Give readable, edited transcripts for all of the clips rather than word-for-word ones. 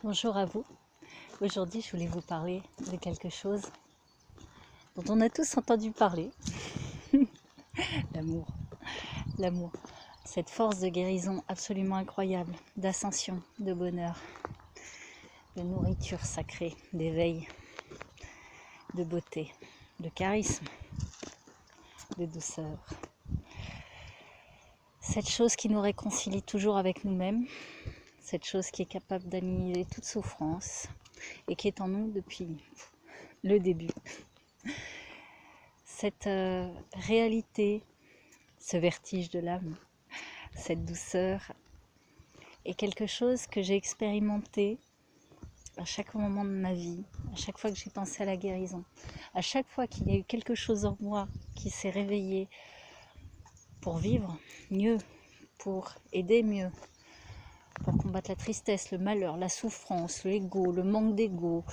Bonjour à vous. Aujourd'hui, je voulais vous parler de quelque chose dont on a tous entendu parler. L'amour. L'amour. Cette force de guérison absolument incroyable, d'ascension, de bonheur, de nourriture sacrée, d'éveil, de beauté, de charisme, de douceur. Cette chose qui nous réconcilie toujours avec nous-mêmes, cette chose qui est capable d'annihiler toute souffrance et qui est en nous depuis le début. Cette réalité, ce vertige de l'âme, cette douceur est quelque chose que j'ai expérimenté à chaque moment de ma vie, à chaque fois que j'ai pensé à la guérison, à chaque fois qu'il y a eu quelque chose en moi qui s'est réveillé pour vivre mieux, pour aider mieux, pour combattre la tristesse, le malheur, la souffrance, l'ego, le manque d'ego,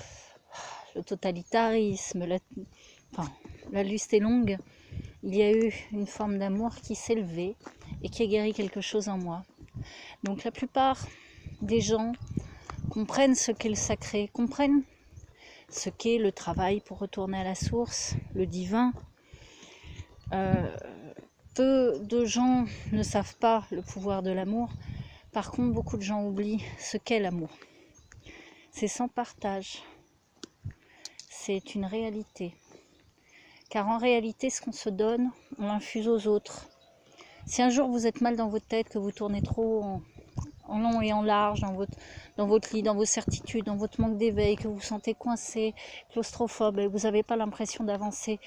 le totalitarisme, la liste est longue. Il y a eu une forme d'amour qui s'est levée et qui a guéri quelque chose en moi. Donc la plupart des gens comprennent ce qu'est le sacré, comprennent ce qu'est le travail pour retourner à la source, le divin. Peu de gens ne savent pas le pouvoir de l'amour. Par contre, beaucoup de gens oublient ce qu'est l'amour. C'est sans partage. C'est une réalité. Car en réalité, ce qu'on se donne, on l'infuse aux autres. Si un jour vous êtes mal dans votre tête, que vous tournez trop en long et en large dans votre lit, dans vos certitudes, dans votre manque d'éveil, que vous vous sentez coincé, claustrophobe, et vous n'avez pas l'impression d'avancer,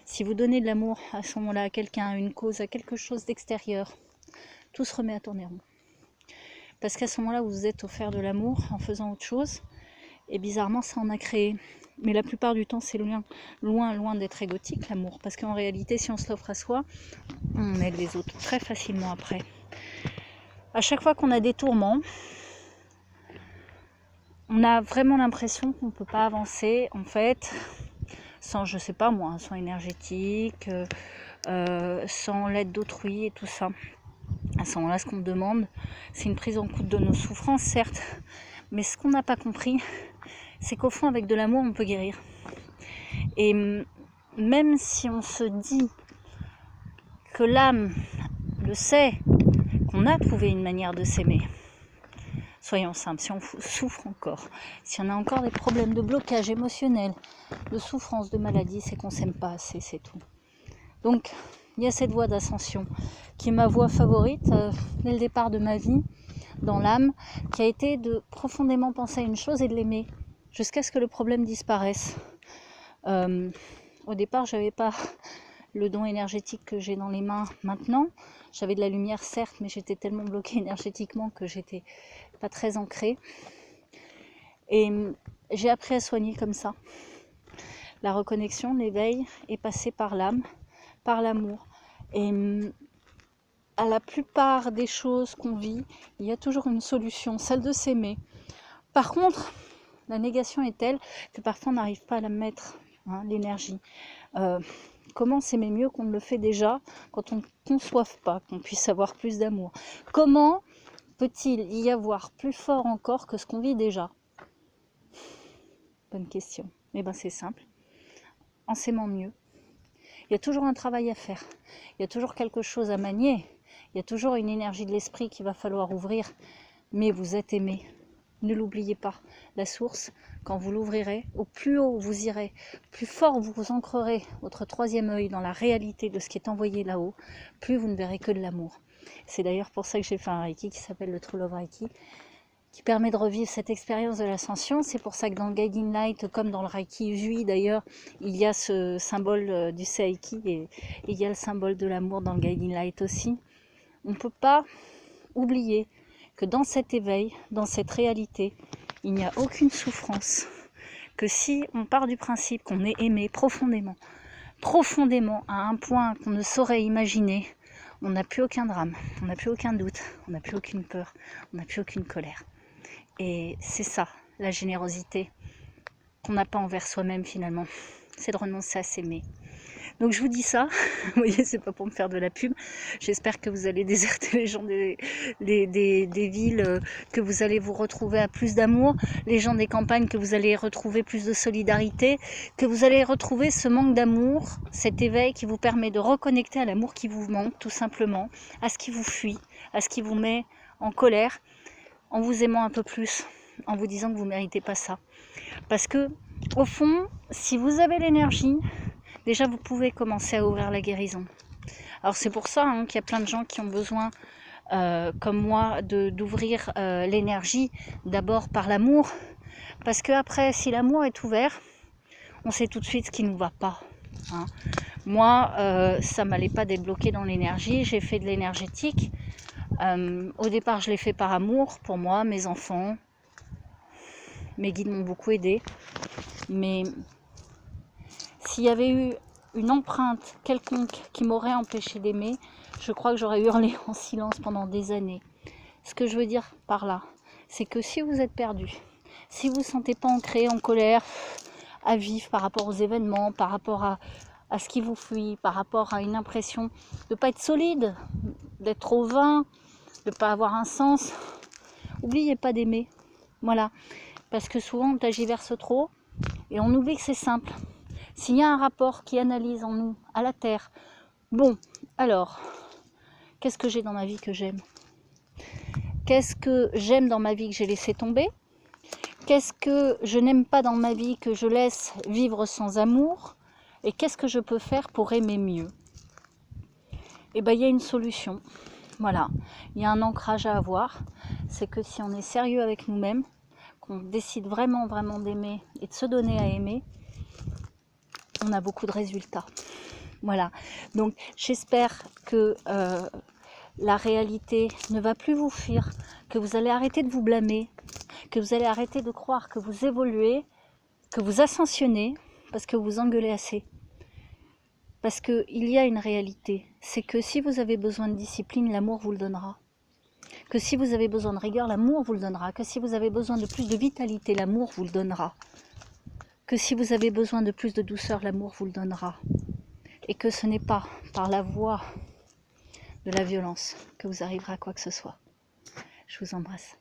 si vous donnez de l'amour à ce moment-là à quelqu'un, à une cause, à quelque chose d'extérieur, tout se remet à tourner rond. Parce qu'à ce moment-là, vous vous êtes offert de l'amour en faisant autre chose, et bizarrement, ça en a créé. Mais la plupart du temps, c'est loin d'être égotique, l'amour. Parce qu'en réalité, si on se l'offre à soi, on aide les autres très facilement après. À chaque fois qu'on a des tourments, on a vraiment l'impression qu'on ne peut pas avancer, en fait, sans, je sais pas moi, un soin énergétique, sans l'aide d'autrui et tout ça. À ce moment-là, ce qu'on me demande, c'est une prise en compte de nos souffrances, certes, mais ce qu'on n'a pas compris, c'est qu'au fond, avec de l'amour, on peut guérir. Et même si on se dit que l'âme le sait, qu'on a trouvé une manière de s'aimer, soyons simples, si on souffre encore, si on a encore des problèmes de blocage émotionnel, de souffrance, de maladie, c'est qu'on ne s'aime pas assez, c'est tout. Donc, il y a cette voie d'ascension qui est ma voie favorite dès le départ de ma vie, dans l'âme, qui a été de profondément penser à une chose et de l'aimer, jusqu'à ce que le problème disparaisse. Au départ, je n'avais pas le don énergétique que j'ai dans les mains maintenant. J'avais de la lumière, certes, mais j'étais tellement bloquée énergétiquement que j'étais pas très ancrée. Et j'ai appris à soigner comme ça. La reconnexion, l'éveil est passé par l'âme, par l'amour. Et à la plupart des choses qu'on vit, il y a toujours une solution, celle de s'aimer. Par contre, la négation est telle que parfois on n'arrive pas à la mettre, l'énergie. Comment s'aimer mieux qu'on ne le fait déjà quand on ne conçoive pas qu'on puisse avoir plus d'amour? Comment peut-il y avoir plus fort encore que ce qu'on vit déjà? Bonne question. Eh bien c'est simple. En s'aimant mieux. Il y a toujours un travail à faire. Il y a toujours quelque chose à manier. Il y a toujours une énergie de l'esprit qu'il va falloir ouvrir. Mais vous êtes aimé. Ne l'oubliez pas. La source, quand vous l'ouvrirez, au plus haut vous irez, plus fort vous vous ancrerez votre troisième œil dans la réalité de ce qui est envoyé là-haut, plus vous ne verrez que de l'amour. C'est d'ailleurs pour ça que j'ai fait un Reiki qui s'appelle le True Love Reiki, qui permet de revivre cette expérience de l'ascension. C'est pour ça que dans le Guiding Light, comme dans le Reiki Jui d'ailleurs, il y a ce symbole du Seiki et il y a le symbole de l'amour dans le Guiding Light aussi. On ne peut pas oublier que dans cet éveil, dans cette réalité, il n'y a aucune souffrance. Que si on part du principe qu'on est aimé profondément, à un point qu'on ne saurait imaginer, on n'a plus aucun drame, on n'a plus aucun doute, on n'a plus aucune peur, on n'a plus aucune colère. Et c'est ça, la générosité qu'on n'a pas envers soi-même finalement, c'est de renoncer à s'aimer. Donc je vous dis ça, vous voyez, c'est pas pour me faire de la pub. J'espère que vous allez déserter les gens des villes, que vous allez vous retrouver à plus d'amour, les gens des campagnes, que vous allez retrouver plus de solidarité, que vous allez retrouver ce manque d'amour, cet éveil qui vous permet de reconnecter à l'amour qui vous manque, tout simplement, à ce qui vous fuit, à ce qui vous met en colère, en vous aimant un peu plus, en vous disant que vous ne méritez pas ça. Parce que, au fond, si vous avez l'énergie, déjà vous pouvez commencer à ouvrir la guérison. Alors c'est pour ça qu'il y a plein de gens qui ont besoin, comme moi, d'ouvrir l'énergie, d'abord par l'amour. Parce que après, si l'amour est ouvert, on sait tout de suite ce qui ne nous va pas. Hein. Moi, ça ne m'allait pas débloquer dans l'énergie, j'ai fait de l'énergétique. Au départ, je l'ai fait par amour, pour moi, mes enfants. Mes guides m'ont beaucoup aidé. Mais s'il y avait eu une empreinte quelconque qui m'aurait empêché d'aimer, je crois que j'aurais hurlé en silence pendant des années. Ce que je veux dire par là, c'est que si vous êtes perdu, si vous ne vous sentez pas ancré, en colère, à vivre par rapport aux événements, par rapport à ce qui vous fuit, par rapport à une impression de ne pas être solide, d'être trop vain, de ne pas avoir un sens, n'oubliez pas d'aimer. Voilà. Parce que souvent on tergiverse trop et on oublie que c'est simple. S'il y a un rapport qui analyse en nous, à la Terre, bon, alors, qu'est-ce que j'ai dans ma vie que j'aime? Qu'est-ce que j'aime dans ma vie que j'ai laissé tomber? Qu'est-ce que je n'aime pas dans ma vie que je laisse vivre sans amour? Et qu'est-ce que je peux faire pour aimer mieux? Eh bien, il y a une solution. Voilà, il y a un ancrage à avoir. C'est que si on est sérieux avec nous-mêmes, qu'on décide vraiment d'aimer et de se donner à aimer, on a beaucoup de résultats. Voilà, donc j'espère que la réalité ne va plus vous fuir, que vous allez arrêter de vous blâmer, que vous allez arrêter de croire que vous évoluez, que vous ascensionnez, parce que vous engueulez assez. Parce qu'il y a une réalité, c'est que si vous avez besoin de discipline, l'amour vous le donnera. Que si vous avez besoin de rigueur, l'amour vous le donnera. Que si vous avez besoin de plus de vitalité, l'amour vous le donnera. Que si vous avez besoin de plus de douceur, l'amour vous le donnera. Et que ce n'est pas par la voie de la violence que vous arriverez à quoi que ce soit. Je vous embrasse.